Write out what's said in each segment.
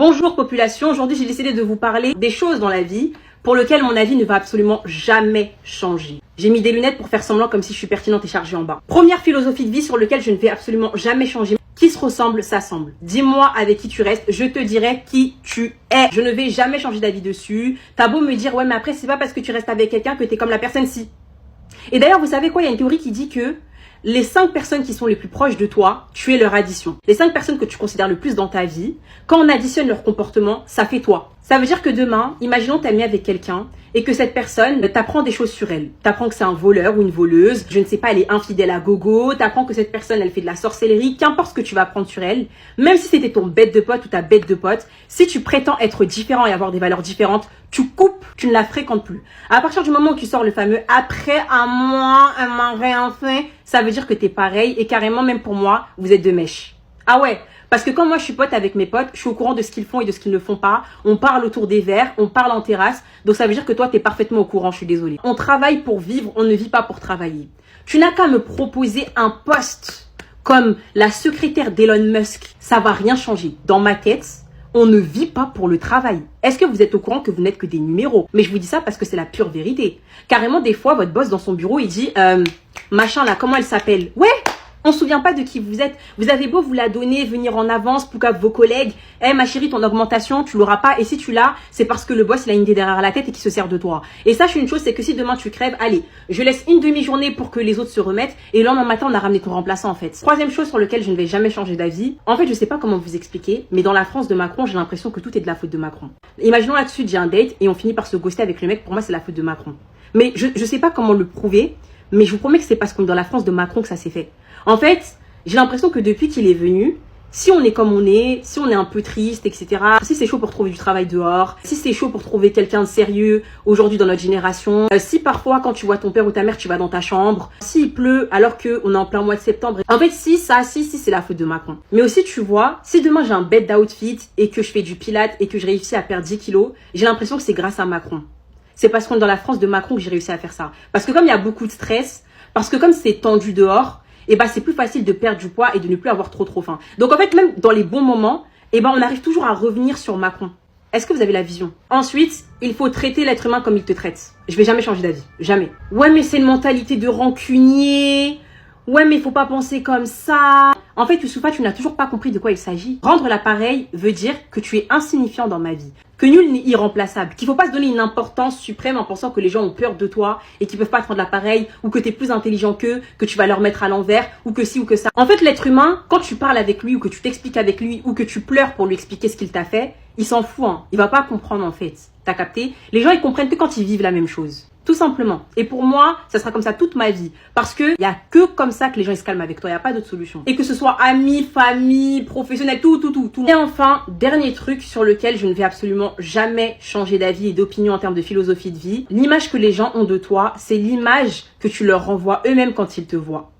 Bonjour population, aujourd'hui j'ai décidé de vous parler des choses dans la vie pour lesquelles mon avis ne va absolument jamais changer. J'ai mis des lunettes pour faire semblant comme si je suis pertinente et chargée en bas. Première philosophie de vie sur laquelle je ne vais absolument jamais changer. Qui se ressemble, s'assemble. Dis-moi avec qui tu restes, je te dirai qui tu es. Je ne vais jamais changer d'avis dessus. T'as beau me dire, ouais mais après c'est pas parce que tu restes avec quelqu'un que t'es comme la personne-ci. Et d'ailleurs vous savez quoi, il y a une théorie qui dit que les 5 personnes qui sont les plus proches de toi, tu es leur addition. Les 5 personnes que tu considères le plus dans ta vie, quand on additionne leur comportement, ça fait toi. Ça veut dire que demain, imaginons t'es ami avec quelqu'un et que cette personne t'apprend des choses sur elle. T'apprends que c'est un voleur ou une voleuse, je ne sais pas, elle est infidèle à gogo, t'apprends que cette personne, elle fait de la sorcellerie, qu'importe ce que tu vas apprendre sur elle, même si c'était ton bête de pote ou ta bête de pote, si tu prétends être différent et avoir des valeurs différentes, tu coupes, tu ne la fréquentes plus. À partir du moment où tu sors le fameux « après un mois, elle m'a rien fait », ça veut dire que t'es pareil et carrément, même pour moi, vous êtes deux mèches. Ah ouais, parce que quand moi je suis pote avec mes potes, je suis au courant de ce qu'ils font et de ce qu'ils ne font pas. On parle autour des verres, on parle en terrasse. Donc ça veut dire que toi, tu es parfaitement au courant, je suis désolée. On travaille pour vivre, on ne vit pas pour travailler. Tu n'as qu'à me proposer un poste comme la secrétaire d'Elon Musk. Ça va rien changer. Dans ma tête, on ne vit pas pour le travail. Est-ce que vous êtes au courant que vous n'êtes que des numéros? Mais je vous dis ça parce que c'est la pure vérité. Carrément, des fois, votre boss dans son bureau, il dit machin là, comment elle s'appelle? Ouais, on se souvient pas de qui vous êtes. Vous avez beau vous la donner, venir en avance pour que vos collègues, ma chérie, ton augmentation, tu l'auras pas. Et si tu l'as, c'est parce que le boss, il a une idée derrière la tête et qui se sert de toi. Et sache une chose, c'est que si demain tu crèves, allez, je laisse une demi-journée pour que les autres se remettent. Et le lendemain matin, on a ramené ton remplaçant en fait. Troisième chose sur laquelle je ne vais jamais changer d'avis. En fait, je sais pas comment vous expliquer, mais dans la France de Macron, j'ai l'impression que tout est de la faute de Macron. Imaginons là-dessus, j'ai un date et on finit par se ghoster avec le mec. Pour moi, c'est la faute de Macron. Mais je sais pas comment le prouver, mais je vous promets que c'est parce qu'on est dans la France de Macron que ça s'est fait. En fait, j'ai l'impression que depuis qu'il est venu, si on est comme on est, si on est un peu triste, etc., si c'est chaud pour trouver du travail dehors, si c'est chaud pour trouver quelqu'un de sérieux aujourd'hui dans notre génération, si parfois quand tu vois ton père ou ta mère, tu vas dans ta chambre, s'il pleut alors qu'on est en plein mois de septembre, en fait si c'est la faute de Macron. Mais aussi tu vois, si demain j'ai un bête d'outfit et que je fais du pilates et que je réussis à perdre 10 kilos, j'ai l'impression que c'est grâce à Macron. C'est parce qu'on est dans la France de Macron que j'ai réussi à faire ça. Parce que comme il y a beaucoup de stress, parce que comme c'est tendu dehors, et c'est plus facile de perdre du poids et de ne plus avoir trop faim. Donc en fait, même dans les bons moments, on arrive toujours à revenir sur Macron. Est-ce que vous avez la vision? Ensuite, il faut traiter l'être humain comme il te traite. Je vais jamais changer d'avis. Jamais. Ouais, mais c'est une mentalité de rancunier. Ouais, mais il faut pas penser comme ça. En fait, Youssoufa, tu n'as toujours pas compris de quoi il s'agit. Rendre l'appareil veut dire que tu es insignifiant dans ma vie. Que nul n'est irremplaçable. Qu'il faut pas se donner une importance suprême en pensant que les gens ont peur de toi et qu'ils peuvent pas te rendre l'appareil ou que tu es plus intelligent qu'eux, que tu vas leur mettre à l'envers ou que ci ou que ça. En fait, l'être humain, quand tu parles avec lui ou que tu t'expliques avec lui ou que tu pleures pour lui expliquer ce qu'il t'a fait, il s'en fout. Hein. Il va pas comprendre en fait. T'as capté? Les gens, ils comprennent que quand ils vivent la même chose. Tout simplement. Et pour moi, ça sera comme ça toute ma vie. Parce que y a que comme ça que les gens ils se calment avec toi. Il n'y a pas d'autre solution. Et que ce soit amis, famille, professionnel, tout. Et enfin, dernier truc sur lequel je ne vais absolument jamais changer d'avis et d'opinion en termes de philosophie de vie. L'image que les gens ont de toi, c'est l'image que tu leur renvoies eux-mêmes quand ils te voient.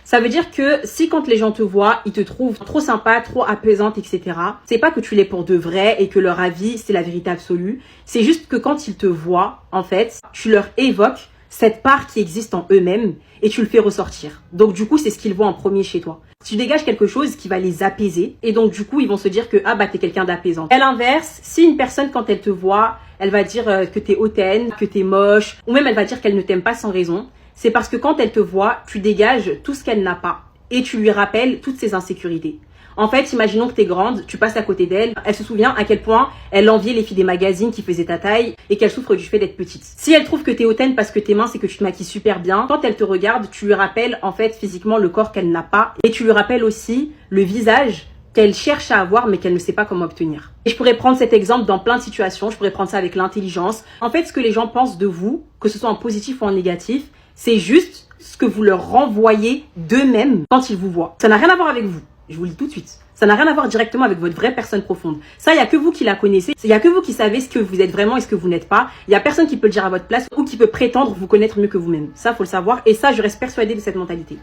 Ça veut dire que si quand les gens te voient, ils te trouvent trop sympa, trop apaisante, etc. C'est pas que tu l'es pour de vrai et que leur avis, c'est la vérité absolue. C'est juste que quand ils te voient, en fait, tu leur évoques cette part qui existe en eux-mêmes et tu le fais ressortir. Donc du coup, c'est ce qu'ils voient en premier chez toi. Tu dégages quelque chose qui va les apaiser et donc du coup, ils vont se dire que t'es quelqu'un d'apaisant. À l'inverse, si une personne, quand elle te voit, elle va dire que t'es hautaine, que t'es moche, ou même elle va dire qu'elle ne t'aime pas sans raison, c'est parce que quand elle te voit, tu dégages tout ce qu'elle n'a pas et tu lui rappelles toutes ses insécurités. En fait, imaginons que tu es grande, tu passes à côté d'elle, elle se souvient à quel point elle enviait les filles des magazines qui faisaient ta taille et qu'elle souffre du fait d'être petite. Si elle trouve que tu es hautaine parce que t'es mince et que tu te maquilles super bien, quand elle te regarde, tu lui rappelles en fait physiquement le corps qu'elle n'a pas et tu lui rappelles aussi le visage qu'elle cherche à avoir mais qu'elle ne sait pas comment obtenir. Et je pourrais prendre cet exemple dans plein de situations, je pourrais prendre ça avec l'intelligence. En fait, ce que les gens pensent de vous, que ce soit en positif ou en négatif, c'est juste ce que vous leur renvoyez d'eux-mêmes quand ils vous voient. Ça n'a rien à voir avec vous, je vous le dis tout de suite. Ça n'a rien à voir directement avec votre vraie personne profonde. Ça, il n'y a que vous qui la connaissez. Il n'y a que vous qui savez ce que vous êtes vraiment et ce que vous n'êtes pas. Il n'y a personne qui peut le dire à votre place ou qui peut prétendre vous connaître mieux que vous-même. Ça, faut le savoir. Et ça, je reste persuadée de cette mentalité.